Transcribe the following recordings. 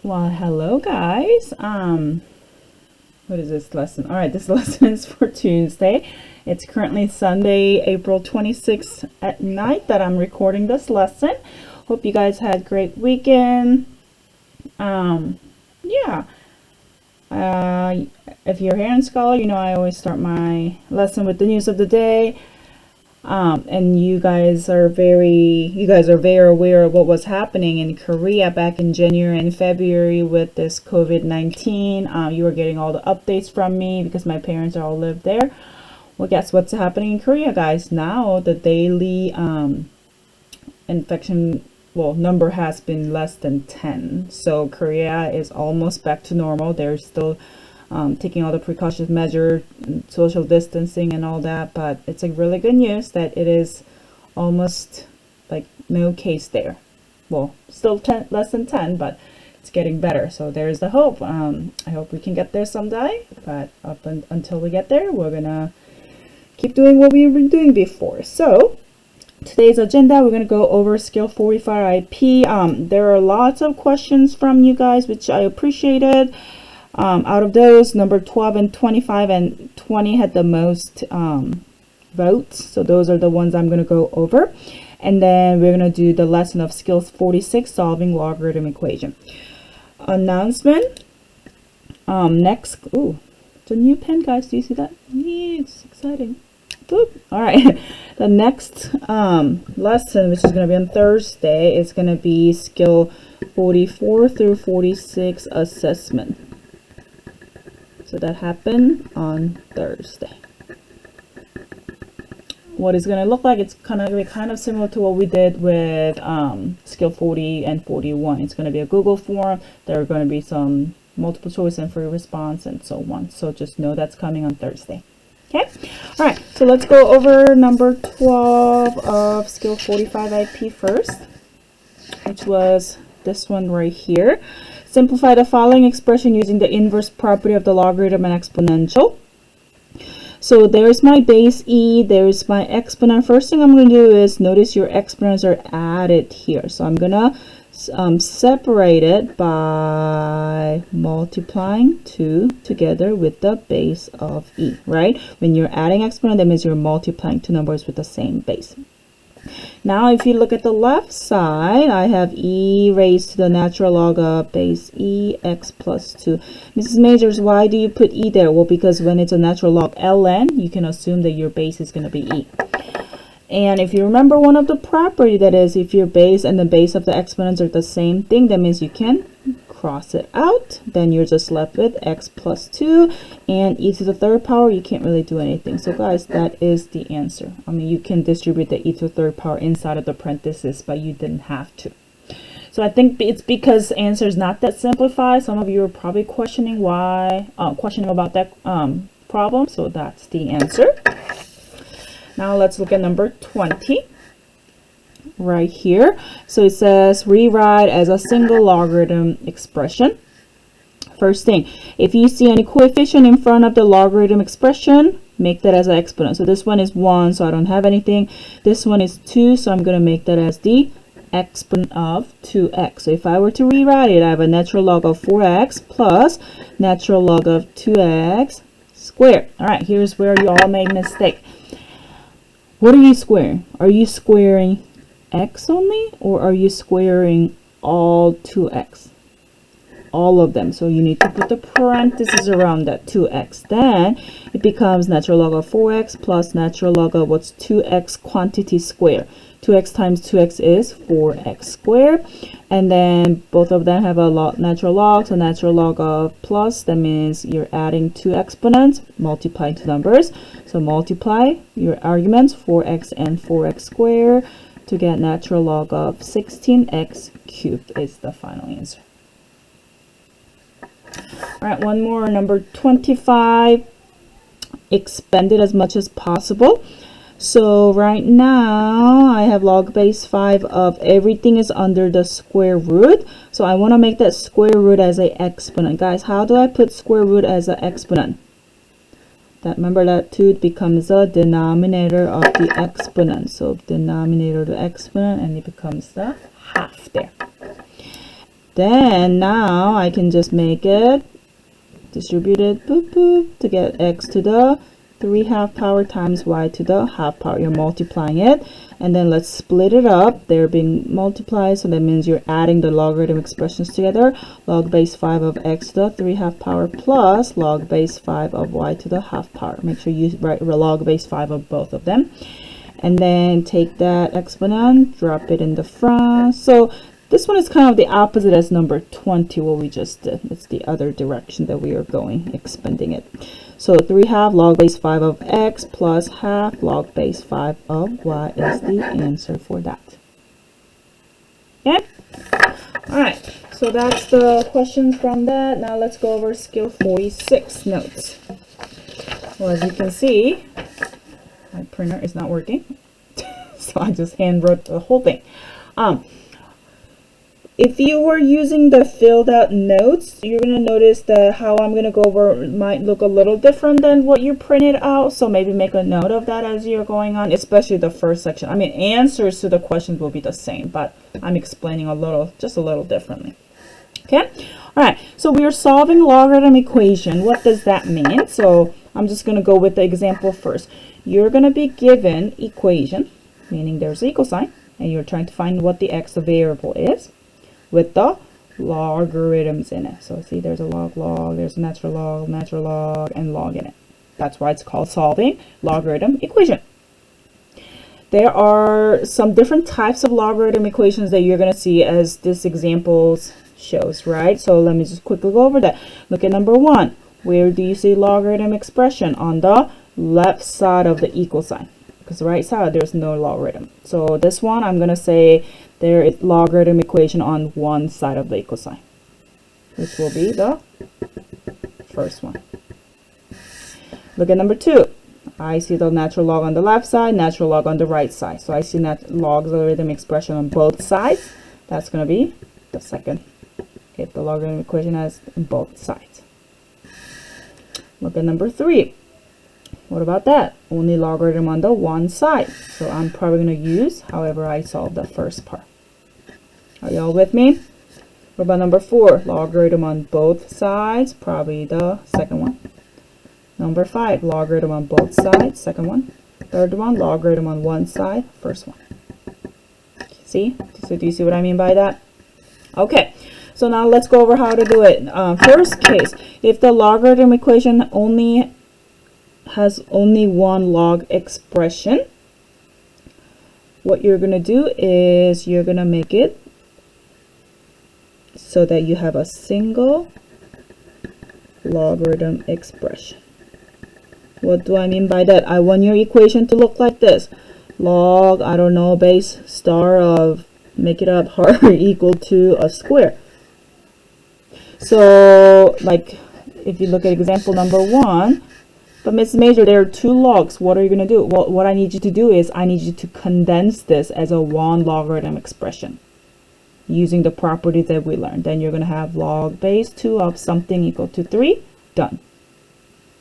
Well, hello guys. What is this lesson? All right, this lesson is for Tuesday. It's currently Sunday, April 26th at night that I'm recording this lesson. Hope you guys had a great weekend. Yeah. If you're here in Scholar, you know I always start my lesson with the news of the day. And you guys are very aware of what was happening in Korea back in January and February with this COVID-19. You were getting all the updates from me because my parents all live there. Well, guess what's happening in Korea, guys? Now the daily infection number has been less than 10. So Korea is almost back to normal. They're still taking all the precautions measures, social distancing and all that, but it's a really good news that it is almost like no case there. Well, still less than 10, but it's getting better. So there's the hope. I hope we can get there someday, but until we get there, we're gonna keep doing what we've been doing before. So today's agenda, we're going to go over skill 45 IP. There are lots of questions from you guys, which I appreciated. Out of those, number 12 and 25 and 20 had the most votes. So those are the ones I'm going to go over. And then we're going to do the lesson of skill 46, solving logarithm equation. Announcement. Next, ooh, it's a new pen, guys. Do you see that? Yeah, it's exciting. Boop. All right. The next lesson, which is going to be on Thursday, is going to be skill 44 through 46 assessment. So that happened on Thursday. What it's going to look like, it's kind of similar to what we did with skill 40 and 41. It's going to be a Google form. There are going to be some multiple choice and free response and so on. So just know that's coming on Thursday. Okay. All right. So let's go over number 12 of skill 45 IP first, which was this one right here. Simplify the following expression using the inverse property of the logarithm and exponential. So there's my base e, there's my exponent. First thing I'm going to do is notice your exponents are added here. So I'm going to separate it by multiplying 2 together with the base of e, right? When you're adding exponent, that means you're multiplying two numbers with the same base. Now, if you look at the left side, I have e raised to the natural log of base e x plus 2. Mrs. Majors, why do you put e there? Well, because when it's a natural log ln, you can assume that your base is going to be e. And if you remember one of the property, that is, if your base and the base of the exponents are the same thing, that means you can cross it out. Then you're just left with x plus 2 and e to the third power. You can't really do anything. So guys, that is the answer. I mean, you can distribute the e to the third power inside of the parenthesis, but you didn't have to. So I think it's because the answer is not that simplified. Some of you are probably questioning about that problem. So that's the answer. Now let's look at number 20 right here. So it says rewrite as a single logarithm expression. First thing, if you see any coefficient in front of the logarithm expression, make that as an exponent. So this one is 1, so I don't have anything. This one is 2, so I'm going to make that as the exponent of 2x. So if I were to rewrite it, I have a natural log of 4x plus natural log of 2x squared. All right, here's where you all made a mistake. What are you squaring? Are you squaring x only, or are you squaring all 2x? All of them. So you need to put the parentheses around that 2x. Then it becomes natural log of 4x plus natural log of what's 2x quantity squared. 2x times 2x is 4x squared. And then both of them have a natural log. So natural log of plus, that means you're adding two exponents, multiplying two numbers. So multiply your arguments, 4x and 4x squared, to get natural log of 16x cubed is the final answer. All right, one more, number 25. Expand it as much as possible. So right now I have log base 5 of everything is under the square root. So I want to make that square root as an exponent. Guys, how do I put square root as an exponent? Remember that 2 becomes the denominator of the exponent. So denominator of the exponent, and it becomes the half there. Then now I can just make it distributed boop boop to get x to the 3/2 power times y to the 1/2 power. You're multiplying it, and then let's split it up. They're being multiplied, so that means you're adding the logarithm expressions together. Log base 5 of x to the 3/2 power plus log base 5 of y to the 1/2 power. Make sure you write log base 5 of both of them, and then take that exponent, drop it in the front. So this one is kind of the opposite as number 20, what we just did. It's the other direction that we are going, expanding it. So 3/2 log base 5 of x plus 1/2 log base 5 of y is the answer for that. Okay? Alright, so that's the questions from that. Now let's go over skill 46 notes. Well, as you can see, my printer is not working. So I just hand wrote the whole thing. If you were using the filled out notes, you're going to notice that how I'm going to go over might look a little different than what you printed out. So maybe make a note of that as you're going on, especially the first section. I mean, answers to the questions will be the same, but I'm explaining just a little differently. Okay. All right. So we are solving logarithm equation. What does that mean? So I'm just going to go with the example first. You're going to be given equation, meaning there's an equal sign, and you're trying to find what the x variable is, with the logarithms in it. So see, there's a log, there's a natural log, and log in it. That's why it's called solving logarithm equation. There are some different types of logarithm equations that you're going to see as this example shows, right? So let me just quickly go over that. Look at number 1. Where do you see logarithm expression? On the left side of the equal sign, because the right side there's no logarithm. So this one I'm going to say there is logarithm equation on one side of the equal sign, which will be the first one. Look at number 2. I see the natural log on the left side, natural log on the right side. So I see that logarithm expression on both sides. That's going to be the second, if the logarithm equation has both sides. Look at number 3. What about that? Only logarithm on the one side. So I'm probably going to use however I solve the first part. Are y'all with me? What about number 4? Logarithm on both sides, probably the second one. Number 5, logarithm on both sides, second one. Third one, logarithm on one side, first one. See? So do you see what I mean by that? Okay, so now let's go over how to do it. First case, if the logarithm equation has only one log expression, what you're going to do is you're going to make it so that you have a single logarithm expression. What do I mean by that? I want your equation to look like this. Log, I don't know, base star of, make it up hard, equal to a square. So, like, if you look at example number 1, but Miss Major, there are 2 logs. What are you going to do? Well, what I need you to do is I need you to condense this as a one logarithm expression using the property that we learned. Then you're going to have log base 2 of something equal to 3. Done.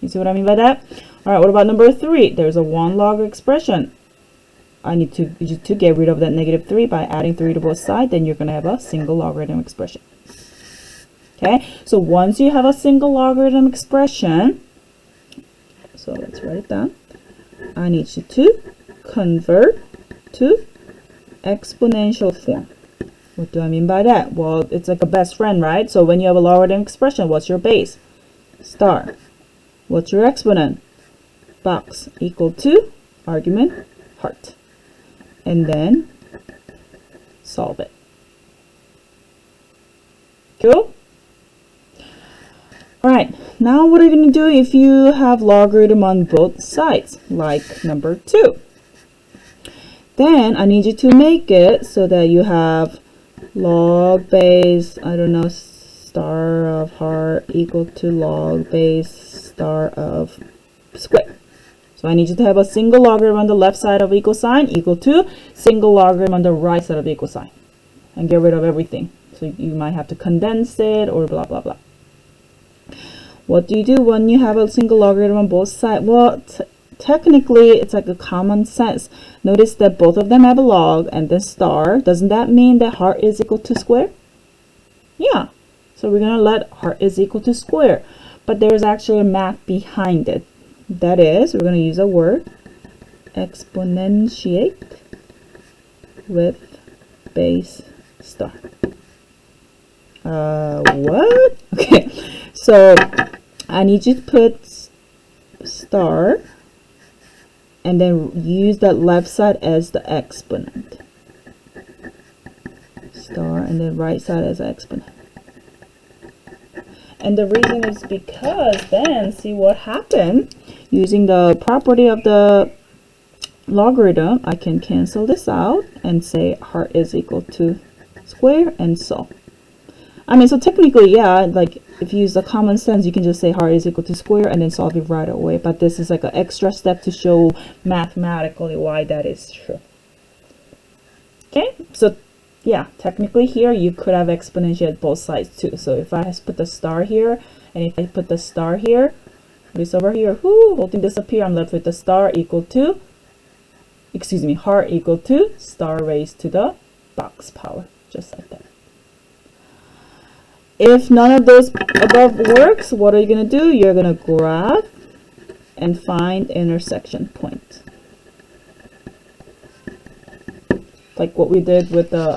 You see what I mean by that? All right, what about number 3? There's a one log expression. I need to get rid of that negative 3 by adding 3 to both sides. Then you're going to have a single logarithm expression. Okay, so once you have a single logarithm expression, so let's write it down. I need you to convert to exponential form. What do I mean by that? Well, it's like a best friend, right? So when you have a logarithm expression, what's your base? Star. What's your exponent? Box equal to argument heart. And then solve it. Cool? Alright, now what are you going to do if you have logarithm on both sides, like number 2? Then I need you to make it so that you have log base, I don't know, star of heart equal to log base star of square. So I need you to have a single logarithm on the left side of equal sign equal to single logarithm on the right side of the equal sign. And get rid of everything. So you might have to condense it or blah blah blah. What do you do when you have a single logarithm on both sides? Well, technically it's like a common sense. Notice that both of them have a log and then star. Doesn't that mean that heart is equal to square? Yeah. So we're going to let heart is equal to square. But there's actually a math behind it. That is, we're going to use a word, exponentiate with base star. What? Okay, so I need you to put star and then use that left side as the exponent. Star and then right side as exponent. And the reason is because then see what happened. Using the property of the logarithm, I can cancel this out and say heart is equal to square and so. I mean, so technically, yeah, like if you use the common sense, you can just say heart is equal to square and then solve it right away. But this is like an extra step to show mathematically why that is true. Okay, so yeah, technically here you could have exponentiated both sides too. So if I put the star here and if I put the star here, this over here, whole thing disappear. I'm left with the star equal to, excuse me, heart equal to star raised to the box power, just like that. If none of those above works, what are you going to do? You're going to graph and find intersection point. Like what we did with the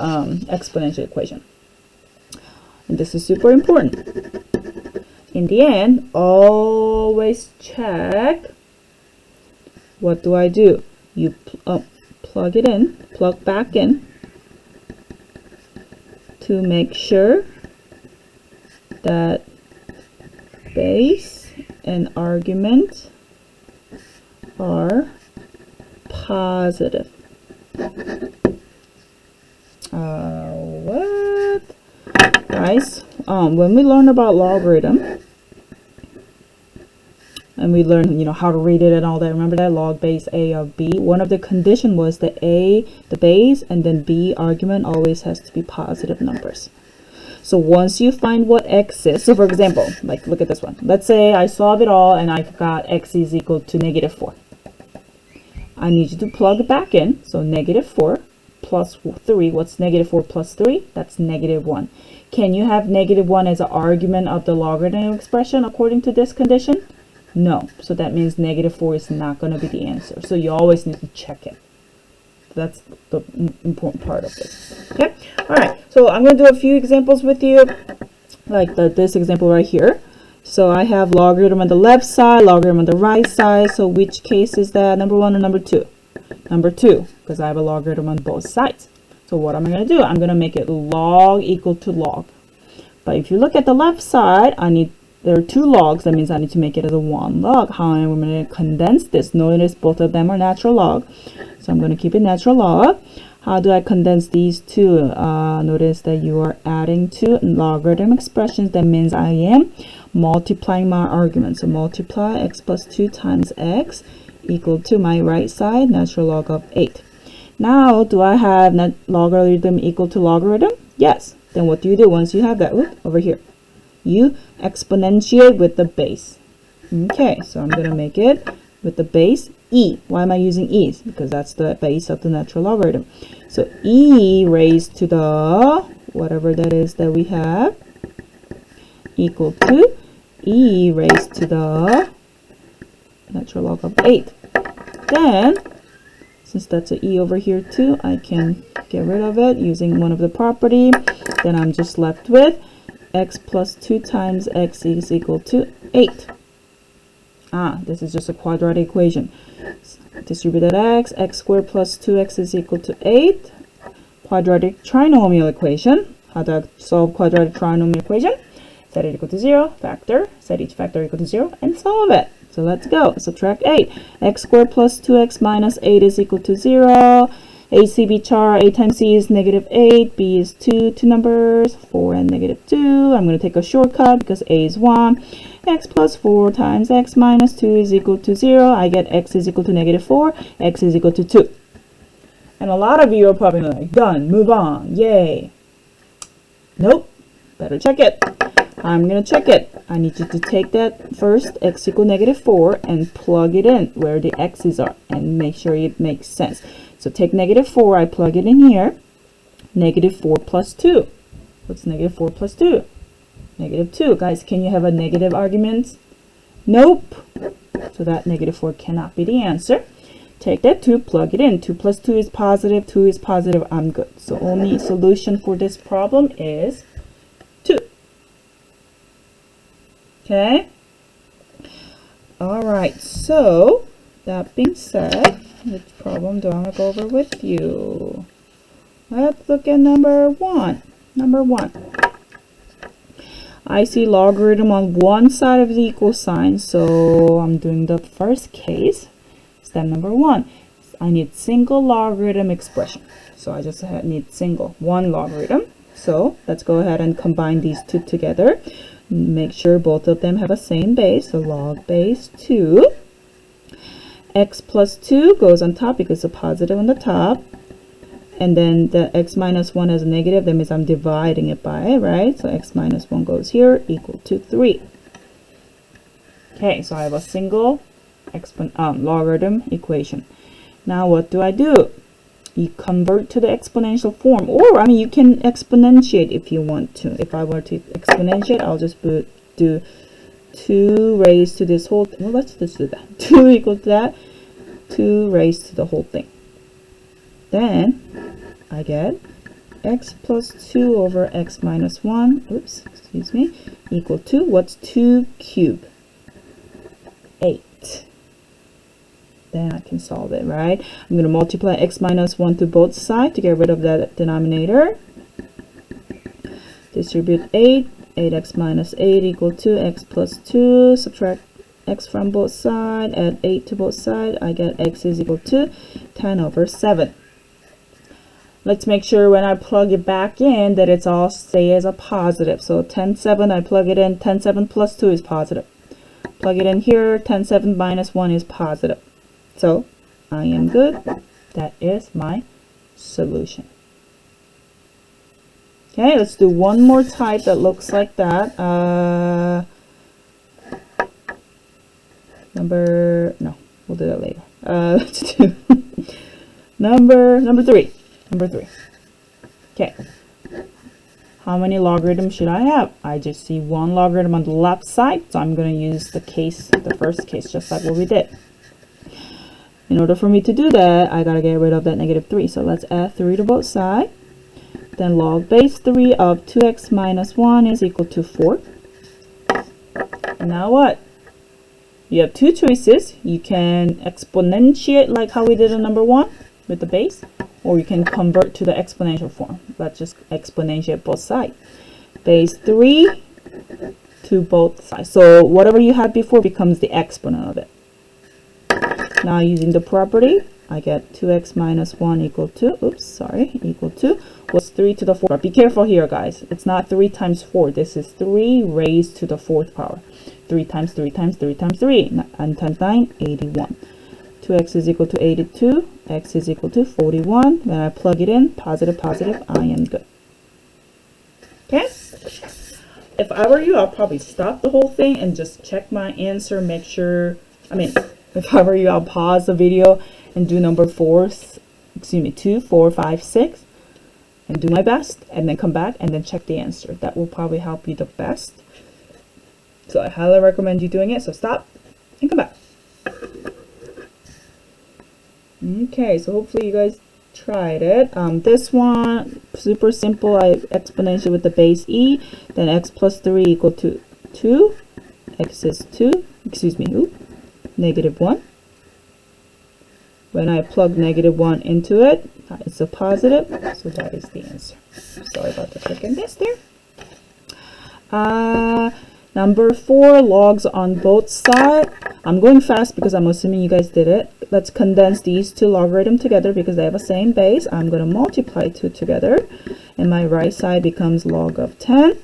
exponential equation. And this is super important. In the end, always check. What do I do? You plug it in, plug back in to make sure that base and argument are positive. What? Guys, when we learn about logarithm, and we learn, you know, how to read it and all that, remember that log base a of b, one of the condition was the base, and then b argument always has to be positive numbers. So once you find what x is, so for example, like look at this one. Let's say I solve it all and I've got x is equal to -4. I need you to plug it back in. So -4 plus 3. What's -4 plus 3? That's -1. Can you have -1 as an argument of the logarithm expression according to this condition? No. So that means -4 is not going to be the answer. So you always need to check it. That's the important part of this. Okay. All right. So I'm going to do a few examples with you, like this example right here. So I have logarithm on the left side, logarithm on the right side. So which case is that? Number 1 or number 2? Number 2, because I have a logarithm on both sides. So what am I going to do? I'm going to make it log equal to log. But if you look at the left side, there are 2 logs. That means I need to make it as a 1 log. How am I going to condense this? Notice both of them are natural log. So I'm going to keep it natural log. How do I condense these two? Notice that you are adding 2 logarithm expressions. That means I am multiplying my argument. So multiply x plus 2 times x equal to my right side, natural log of 8. Now, do I have logarithm equal to logarithm? Yes. Then what do you do once you have that? Over here. You exponentiate with the base. Okay, so I'm going to make it with the base e. Why am I using e? Because that's the base of the natural logarithm. So e raised to the, whatever that is that we have, equal to e raised to the natural log of 8. Then, since that's an e over here too, I can get rid of it using one of the property. Then I'm just left with x plus 2 times x is equal to 8. This is just a quadratic equation. Distributed x squared plus 2x is equal to 8. Quadratic trinomial equation. How do I solve quadratic trinomial equation? Set it equal to 0, factor, set each factor equal to 0, and solve it. So let's go. Subtract 8. X squared plus 2x minus 8 is equal to 0. A, C, B char, A times C is -8, B is 2 numbers, 4 and -2. I'm going to take a shortcut because A is 1. X plus 4 times x minus 2 is equal to 0. I get x is equal to -4, x is equal to 2. And a lot of you are probably like, done, move on, yay. Nope, better check it. I'm going to check it. I need you to take that first, x equal -4, and plug it in where the x's are and make sure it makes sense. So take -4, I plug it in here. -4 plus 2. What's negative 4 plus 2? Negative 2. Guys, can you have a negative argument? Nope. So that negative 4 cannot be the answer. Take that 2, plug it in. 2 plus 2 is positive. 2 is positive. I'm good. So only solution for this problem is 2. Okay? Alright, so that being said, which problem do I want to go over with you? Let's look at number 1. Number 1. I see logarithm on one side of the equal sign, so I'm doing the first case. Step number 1. I need single logarithm expression. So I just need one logarithm. So let's go ahead and combine these two together. Make sure both of them have the same base. So log base 2. X plus 2 goes on top because it's a positive on the top. And then the x minus 1 is a negative. That means I'm dividing it by, right? So x minus 1 goes here, equal to 3. Okay, so I have a single logarithm equation. Now what do? You convert to the exponential form, or I mean you can exponentiate if you want to. If I were to exponentiate, I'll just do 2 raised to this whole, well, let's just do that. 2 equal to that, 2 raised to the whole thing. Then I get x plus 2 over x minus 1, oops, excuse me, equal to, what's 2 cubed? 8. Then I can solve it, right? I'm going to multiply x minus 1 to both sides to get rid of that denominator. Distribute 8. 8x minus 8 equal to x plus 2. Subtract x from both sides. Add 8 to both sides. I get x is equal to 10 over 7. Let's make sure when I plug it back in that it's all stay as a positive. So 10, 7, I plug it in. 10, 7 plus 2 is positive. Plug it in here. 10, 7 minus 1 is positive. So I am good. That is my solution. Okay, let's do one more type that looks like that. We'll do that later. Let's do number 3. Number 3. Okay. How many logarithms should I have? I just see one logarithm on the left side, so I'm going to use the first case, just like what we did. In order for me to do that, I gotta get rid of that negative 3. So let's add 3 to both sides. Then log base 3 of 2x minus 1 is equal to 4. And now what? You have two choices. You can exponentiate like how we did in number 1 with the base, or you can convert to the exponential form. Let's just exponentiate both sides. Base 3 to both sides. So whatever you had before becomes the exponent of it. Now using the property, I get 2x minus 1 equal to, equal to, what's 3 to the 4th power? Be careful here, guys. It's not 3 times 4. This is 3 raised to the 4th power. 3 times 3 times 3 times 3. 9 times 9, 81. 2x is equal to 82. X is equal to 41. When I plug it in, positive, positive, I am good. Okay? If I were you, I'll probably stop the whole thing and just check my answer, make sure, if I were you, I'll pause the video and do number 2, 4, 5, 6, and do my best, and then come back and then check the answer. That will probably help you the best. So I highly recommend you doing it. So stop and come back. Okay, so hopefully you guys tried it. This one, super simple. I exponential with the base e, then x plus 3 equal to 2. X is 2, negative 1. When I plug negative 1 into it, it's a positive, so that is the answer. Sorry about the clickiness there. Number 4, logs on both sides. I'm going fast because I'm assuming you guys did it. Let's condense these two logarithms together because they have the same base. I'm going to multiply 2 together, and my right side becomes log of 10.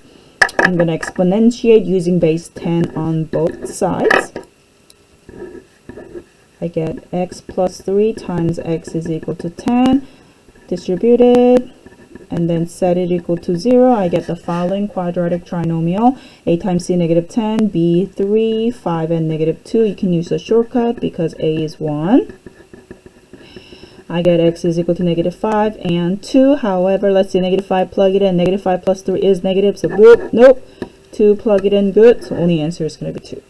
I'm going to exponentiate using base 10 on both sides. I get x plus 3 times x is equal to 10, distributed, and then set it equal to 0. I get the following quadratic trinomial: a times c negative 10, b 3, 5, and negative 2. You can use a shortcut because a is 1. I get x is equal to -5 and 2. However, let's see, -5, plug it in. -5 plus 3 is negative, so boop, nope. 2, plug it in, good. So only answer is going to be 2.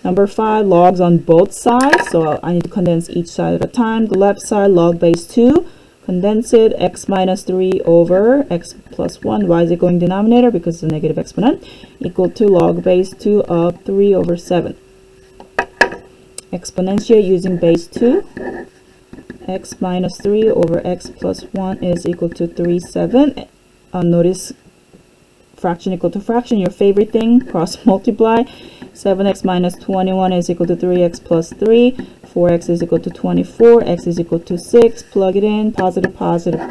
Number 5, logs on both sides. So I need to condense each side at a time. The left side, log base 2. Condense it, x minus 3 over x plus 1. Why is it going denominator? Because it's a negative exponent. Equal to log base 2 of 3 over 7. Exponentiate using base 2. X minus 3 over x plus 1 is equal to 3, 7. Notice fraction equal to fraction, your favorite thing. Cross multiply. 7x minus 21 is equal to 3x plus 3. 4x is equal to 24. X is equal to 6. Plug it in. Positive, positive.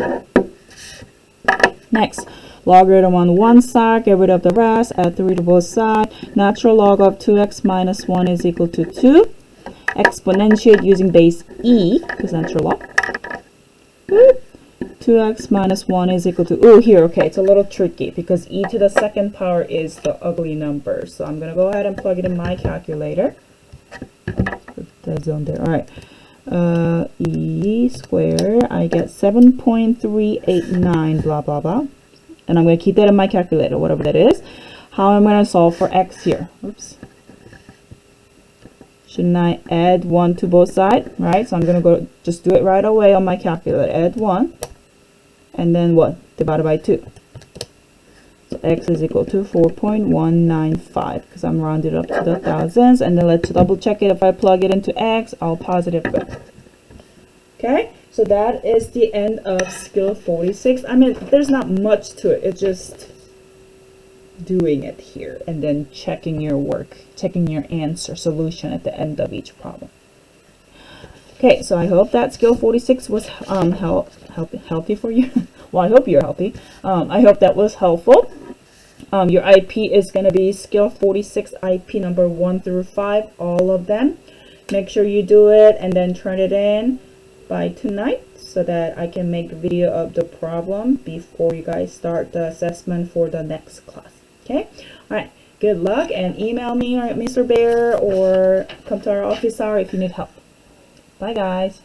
Next, logarithm on one side. Get rid of the rest. Add 3 to both sides. Natural log of 2x minus 1 is equal to 2. Exponentiate using base e, because natural log. 2x minus 1 is equal to, oh, here, okay, it's a little tricky because e to the second power is the ugly number. So I'm going to go ahead and plug it in my calculator. Put that zone there. All right. E squared, I get 7.389, blah, blah, blah. And I'm going to keep that in my calculator, whatever that is. How am I going to solve for x here? Oops. Shouldn't I add 1 to both sides? Right? So I'm going to go just do it right away on my calculator. Add 1. And then what? Divided by 2. So x is equal to 4.195 because I'm rounded up to the thousands. And then let's double check it. If I plug it into x, I'll positive good. Okay? So that is the end of skill 46. I mean, there's not much to it. It's just doing it here and then checking your work, checking your answer solution at the end of each problem. Okay, so I hope that skill 46 was healthy for you. Well, I hope you're healthy. I hope that was helpful. Your IP is going to be skill 46 IP number 1 through 5, all of them. Make sure you do it and then turn it in by tonight so that I can make a video of the problem before you guys start the assessment for the next class. Okay, all right, good luck, and email me or Mr. Bear or come to our office hour if you need help. Bye guys.